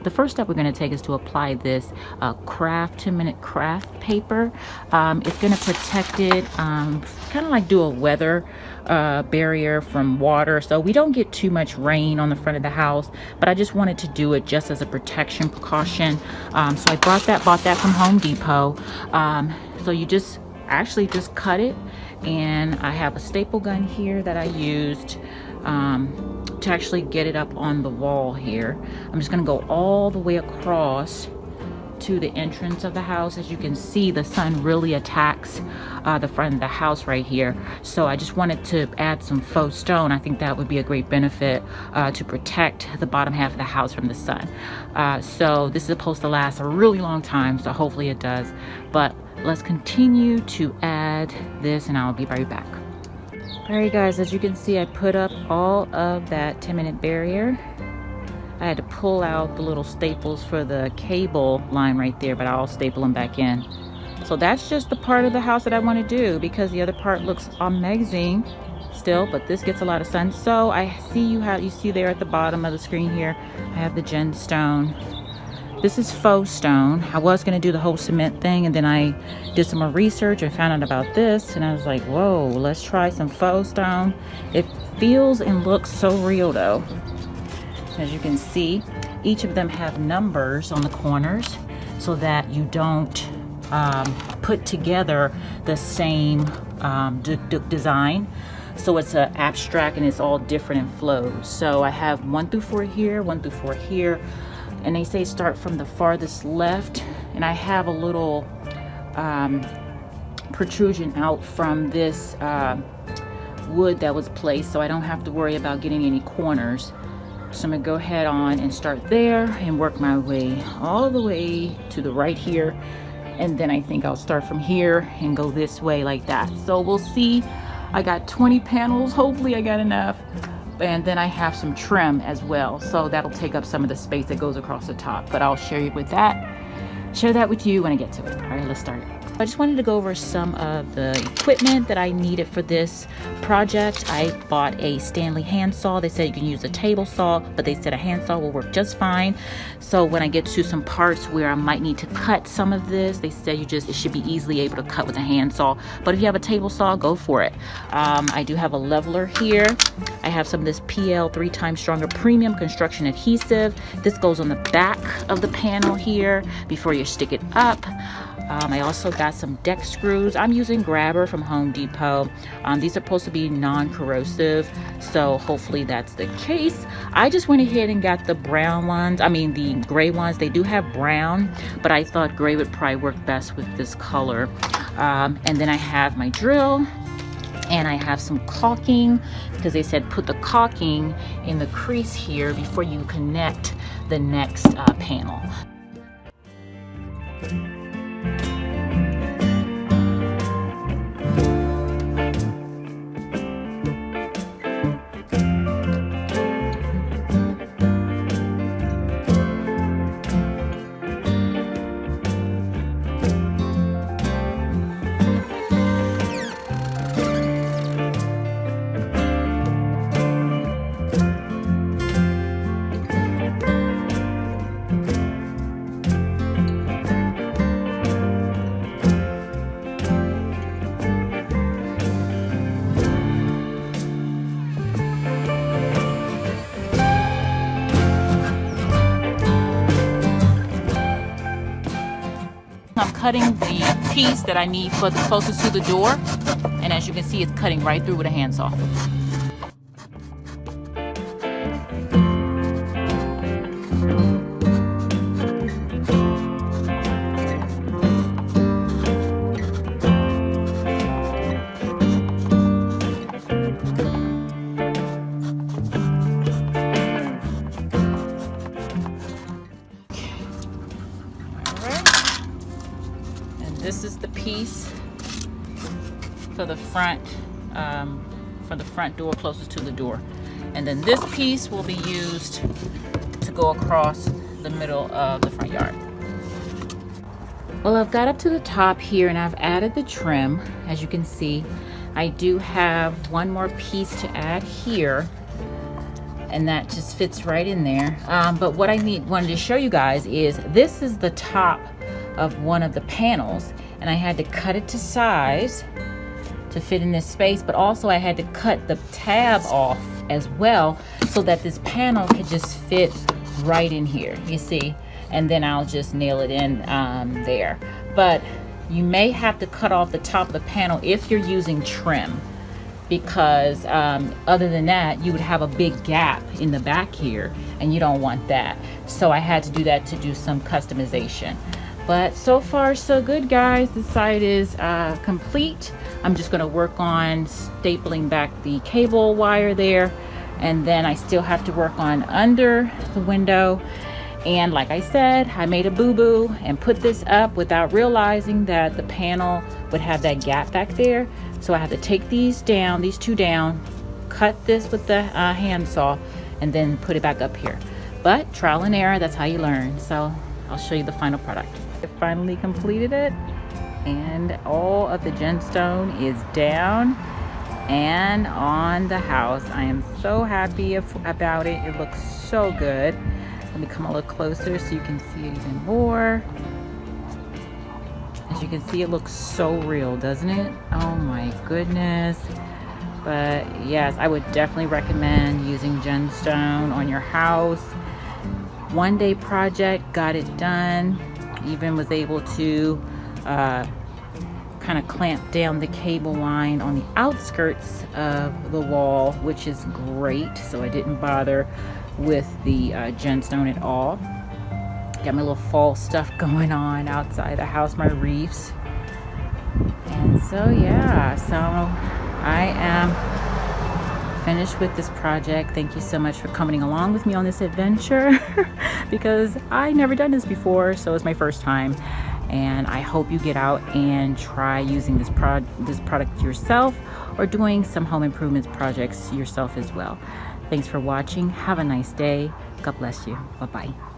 the first step we're going to take is to apply this 10-minute craft paper. It's going to protect it, kind of like do a weather barrier from water, so we don't get too much rain on the front of the house. But I just wanted to do it just as a protection precaution. So I bought that from Home Depot. So you just cut it, and I have a staple gun here that I used to actually get it up on the wall here. I'm just going to go all the way across to the entrance of the house. As you can see, the sun really attacks the front of the house right here. So I just wanted to add some faux stone. I think that would be a great benefit to protect the bottom half of the house from the sun. So this is supposed to last a really long time, so hopefully it does. But let's continue to add this, and I'll be right back. All right guys, as you can see, I put up all of that 10-minute barrier. I had to pull out the little staples for the cable line right there, but I'll staple them back in. So that's just the part of the house that I want to do, because the other part looks amazing still, but this gets a lot of sun. So I see you see there at the bottom of the screen here, I have the Genstone. This is faux stone. I was going to do the whole cement thing, and then I did some more research and found out about this, and I was like, whoa, let's try some faux stone. It feels and looks so real though. As you can see, each of them have numbers on the corners so that you don't put together the same design. So it's an abstract and it's all different in flows. So I have 1 through 4 here, 1 through 4 here, and they say start from the farthest left. And I have a little protrusion out from this wood that was placed, so I don't have to worry about getting any corners. So I'm gonna go ahead on and start there and work my way all the way to the right here. And then I think I'll start from here and go this way like that. So we'll see. I got 20 panels, hopefully I got enough. And then I have some trim as well. So that'll take up some of the space that goes across the top, but I'll share that with you when I get to it. All right, let's start. I just wanted to go over some of the equipment that I needed for this project. I bought a Stanley handsaw. They said you can use a table saw, but they said a handsaw will work just fine. So when I get to some parts where I might need to cut some of this, they said it should be easily able to cut with a handsaw. But if you have a table saw, go for it. I do have a leveler here. I have some of this PL 3 times stronger premium construction adhesive. This goes on the back of the panel here before you stick it up. I also got some deck screws. I'm using Grabber from Home Depot. These are supposed to be non-corrosive, so hopefully that's the case. I just went ahead and got the brown ones, the gray ones. They do have brown, but I thought gray would probably work best with this color. And then I have my drill, and I have some caulking, because they said put the caulking in the crease here before you connect the next panel. I'm cutting the piece that I need for the closest to the door, and as you can see, it's cutting right through with a handsaw. This is the piece for the front door closest to the door, and then this piece will be used to go across the middle of the front yard. Well, I've got up to the top here and I've added the trim. As you can see, I do have one more piece to add here, and that just fits right in there. But what I wanted to show you guys is this is the top of one of the panels, and I had to cut it to size to fit in this space, but also I had to cut the tab off as well so that this panel could just fit right in here, you see, and then I'll just nail it in there. But you may have to cut off the top of the panel if you're using trim, because other than that, you would have a big gap in the back here, and you don't want that. So I had to do that to do some customization. But so far so good, guys. The side is complete. I'm just gonna work on stapling back the cable wire there, and then I still have to work on under the window. And like I said, I made a boo-boo and put this up without realizing that the panel would have that gap back there. So I have to take these down, these two down, cut this with the handsaw, and then put it back up here. But trial and error, that's how you learn. So I'll show you the final product. I finally completed it, and all of the Genstone is down and on the house. I am so happy about it. It looks so good. Let me come a little closer so you can see it even more. As you can see, it looks so real, doesn't it? Oh my goodness. But yes, I would definitely recommend using Genstone on your house. One-day project, got it done. Even was able to kind of clamp down the cable line on the outskirts of the wall, which is great. So I didn't bother with the Genstone at all. Got my little fall stuff going on outside the house, my reefs. And so yeah, so I am finished with this project. Thank you so much for coming along with me on this adventure because I never done this before, so it's my first time. And I hope you get out and try using this product yourself, or doing some home improvements projects yourself as well. Thanks for watching. Have a nice day. God bless you. Bye-bye.